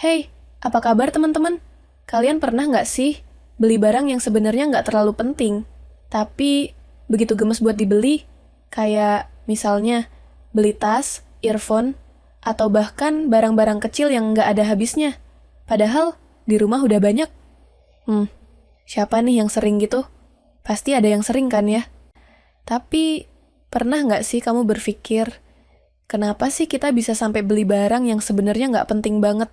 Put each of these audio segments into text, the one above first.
Hey, apa kabar teman-teman? Kalian pernah nggak sih beli barang yang sebenarnya nggak terlalu penting, tapi begitu gemes buat dibeli? Kayak misalnya beli tas, earphone, atau bahkan barang-barang kecil yang nggak ada habisnya. Padahal di rumah udah banyak. Siapa nih yang sering gitu? Pasti ada yang sering kan ya? Tapi pernah nggak sih kamu berpikir, kenapa sih kita bisa sampai beli barang yang sebenarnya nggak penting banget?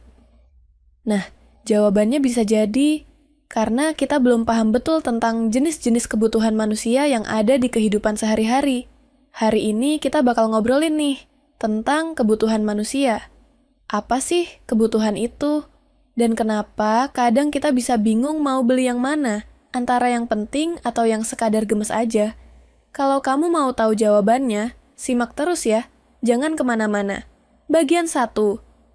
Nah, jawabannya bisa jadi karena kita belum paham betul tentang jenis-jenis kebutuhan manusia yang ada di kehidupan sehari-hari. Hari ini kita bakal ngobrolin nih tentang kebutuhan manusia. Apa sih kebutuhan itu? Dan kenapa kadang kita bisa bingung mau beli yang mana, antara yang penting atau yang sekadar gemes aja? Kalau kamu mau tahu jawabannya, simak terus ya, jangan kemana-mana. Bagian 1.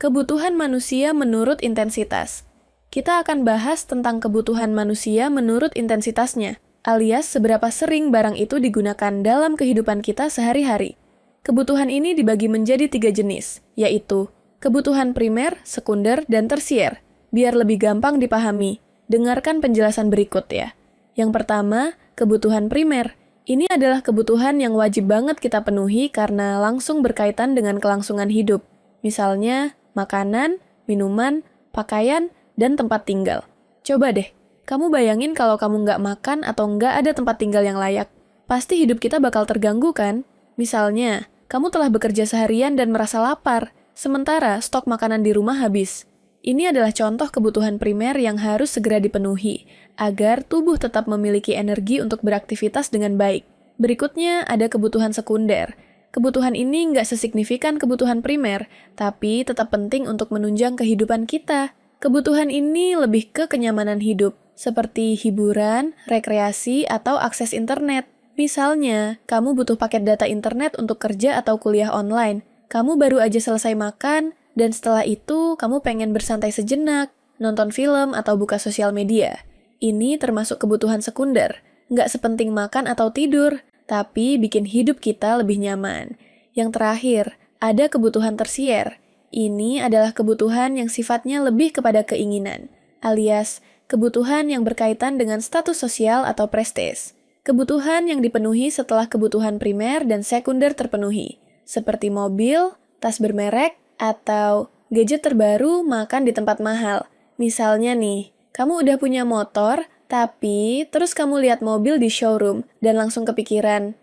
Kebutuhan manusia menurut intensitas. Kita akan bahas tentang kebutuhan manusia menurut intensitasnya, alias seberapa sering barang itu digunakan dalam kehidupan kita sehari-hari. Kebutuhan ini dibagi menjadi 3 jenis, yaitu kebutuhan primer, sekunder, dan tersier. Biar lebih gampang dipahami, dengarkan penjelasan berikut ya. Yang pertama, kebutuhan primer. Ini adalah kebutuhan yang wajib banget kita penuhi karena langsung berkaitan dengan kelangsungan hidup. Misalnya, makanan, minuman, pakaian, dan tempat tinggal. Coba deh, kamu bayangin kalau kamu nggak makan atau nggak ada tempat tinggal yang layak. Pasti hidup kita bakal terganggu kan? Misalnya, kamu telah bekerja seharian dan merasa lapar, sementara stok makanan di rumah habis. Ini adalah contoh kebutuhan primer yang harus segera dipenuhi, agar tubuh tetap memiliki energi untuk beraktivitas dengan baik. Berikutnya ada kebutuhan sekunder. Kebutuhan ini nggak sesignifikan kebutuhan primer, tapi tetap penting untuk menunjang kehidupan kita. Kebutuhan ini lebih ke kenyamanan hidup, seperti hiburan, rekreasi, atau akses internet. Misalnya, kamu butuh paket data internet untuk kerja atau kuliah online. Kamu baru aja selesai makan, dan setelah itu kamu pengen bersantai sejenak, nonton film, atau buka sosial media. Ini termasuk kebutuhan sekunder, nggak sepenting makan atau tidur, tapi bikin hidup kita lebih nyaman. Yang terakhir, ada kebutuhan tersier. Ini adalah kebutuhan yang sifatnya lebih kepada keinginan, alias kebutuhan yang berkaitan dengan status sosial atau prestis. Kebutuhan yang dipenuhi setelah kebutuhan primer dan sekunder terpenuhi, seperti mobil, tas bermerek, atau gadget terbaru, makan di tempat mahal. Misalnya nih, kamu udah punya motor, tapi terus kamu lihat mobil di showroom dan langsung kepikiran,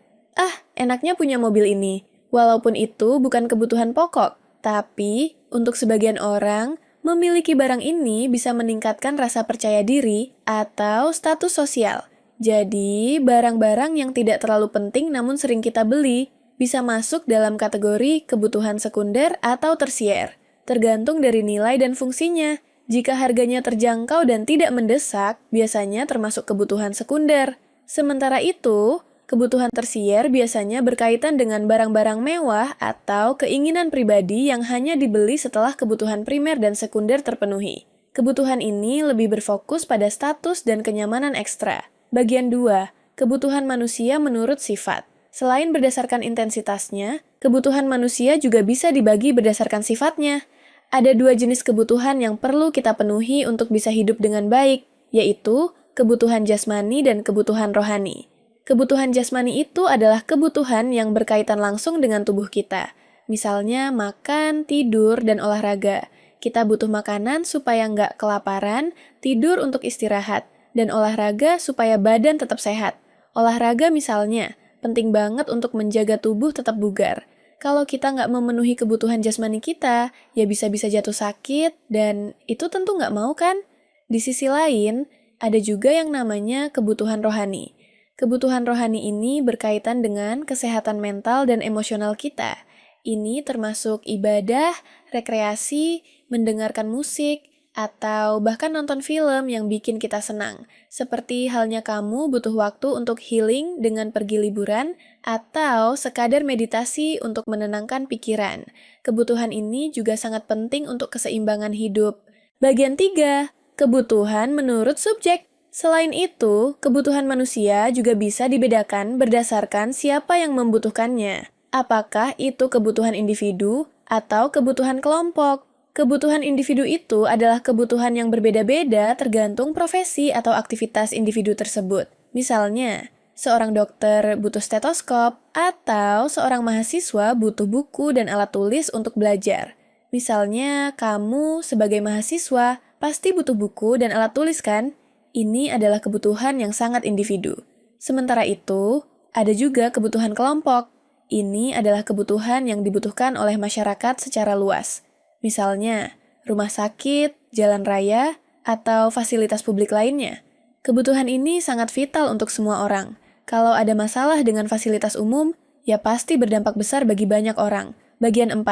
enaknya punya mobil ini. Walaupun itu bukan kebutuhan pokok, tapi untuk sebagian orang, memiliki barang ini bisa meningkatkan rasa percaya diri atau status sosial. Jadi, barang-barang yang tidak terlalu penting namun sering kita beli bisa masuk dalam kategori kebutuhan sekunder atau tersier, tergantung dari nilai dan fungsinya. Jika harganya terjangkau dan tidak mendesak, biasanya termasuk kebutuhan sekunder. Sementara itu, kebutuhan tersier biasanya berkaitan dengan barang-barang mewah atau keinginan pribadi yang hanya dibeli setelah kebutuhan primer dan sekunder terpenuhi. Kebutuhan ini lebih berfokus pada status dan kenyamanan ekstra. Bagian 2, kebutuhan manusia menurut sifat. Selain berdasarkan intensitasnya, kebutuhan manusia juga bisa dibagi berdasarkan sifatnya. Ada 2 jenis kebutuhan yang perlu kita penuhi untuk bisa hidup dengan baik, yaitu kebutuhan jasmani dan kebutuhan rohani. Kebutuhan jasmani itu adalah kebutuhan yang berkaitan langsung dengan tubuh kita. Misalnya makan, tidur, dan olahraga. Kita butuh makanan supaya nggak kelaparan, tidur untuk istirahat, dan olahraga supaya badan tetap sehat. Olahraga misalnya, penting banget untuk menjaga tubuh tetap bugar. Kalau kita nggak memenuhi kebutuhan jasmani kita, ya bisa-bisa jatuh sakit, dan itu tentu nggak mau kan? Di sisi lain, ada juga yang namanya kebutuhan rohani. Kebutuhan rohani ini berkaitan dengan kesehatan mental dan emosional kita. Ini termasuk ibadah, rekreasi, mendengarkan musik, atau bahkan nonton film yang bikin kita senang. Seperti halnya kamu butuh waktu untuk healing dengan pergi liburan, atau sekadar meditasi untuk menenangkan pikiran. Kebutuhan ini juga sangat penting untuk keseimbangan hidup. Bagian 3, kebutuhan menurut subjek. Selain itu, kebutuhan manusia juga bisa dibedakan berdasarkan siapa yang membutuhkannya. Apakah itu kebutuhan individu atau kebutuhan kelompok? Kebutuhan individu itu adalah kebutuhan yang berbeda-beda tergantung profesi atau aktivitas individu tersebut. Misalnya, seorang dokter butuh stetoskop atau seorang mahasiswa butuh buku dan alat tulis untuk belajar. Misalnya, kamu sebagai mahasiswa pasti butuh buku dan alat tulis kan? Ini adalah kebutuhan yang sangat individu. Sementara itu, ada juga kebutuhan kelompok. Ini adalah kebutuhan yang dibutuhkan oleh masyarakat secara luas. Misalnya, rumah sakit, jalan raya, atau fasilitas publik lainnya. Kebutuhan ini sangat vital untuk semua orang. Kalau ada masalah dengan fasilitas umum, ya pasti berdampak besar bagi banyak orang. Bagian 4.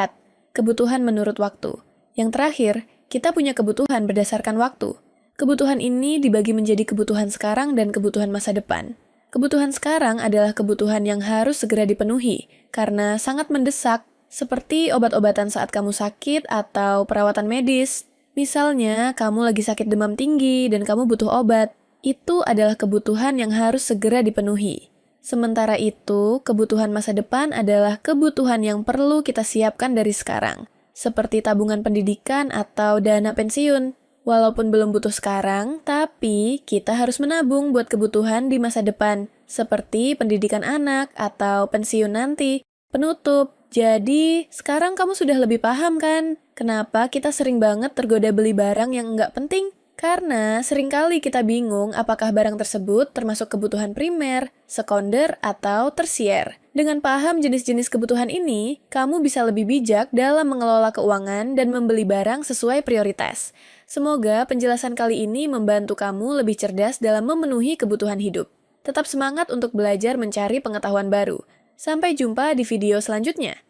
Kebutuhan menurut waktu. Yang terakhir, kita punya kebutuhan berdasarkan waktu. Kebutuhan ini dibagi menjadi kebutuhan sekarang dan kebutuhan masa depan. Kebutuhan sekarang adalah kebutuhan yang harus segera dipenuhi, karena sangat mendesak, seperti obat-obatan saat kamu sakit atau perawatan medis. Misalnya, kamu lagi sakit demam tinggi dan kamu butuh obat. Itu adalah kebutuhan yang harus segera dipenuhi. Sementara itu, kebutuhan masa depan adalah kebutuhan yang perlu kita siapkan dari sekarang, seperti tabungan pendidikan atau dana pensiun. Walaupun belum butuh sekarang, tapi kita harus menabung buat kebutuhan di masa depan, seperti pendidikan anak atau pensiun nanti. Penutup. Jadi, sekarang kamu sudah lebih paham kan? Kenapa kita sering banget tergoda beli barang yang nggak penting? Karena seringkali kita bingung apakah barang tersebut termasuk kebutuhan primer, sekunder, atau tersier. Dengan paham jenis-jenis kebutuhan ini, kamu bisa lebih bijak dalam mengelola keuangan dan membeli barang sesuai prioritas. Semoga penjelasan kali ini membantu kamu lebih cerdas dalam memenuhi kebutuhan hidup. Tetap semangat untuk belajar mencari pengetahuan baru. Sampai jumpa di video selanjutnya.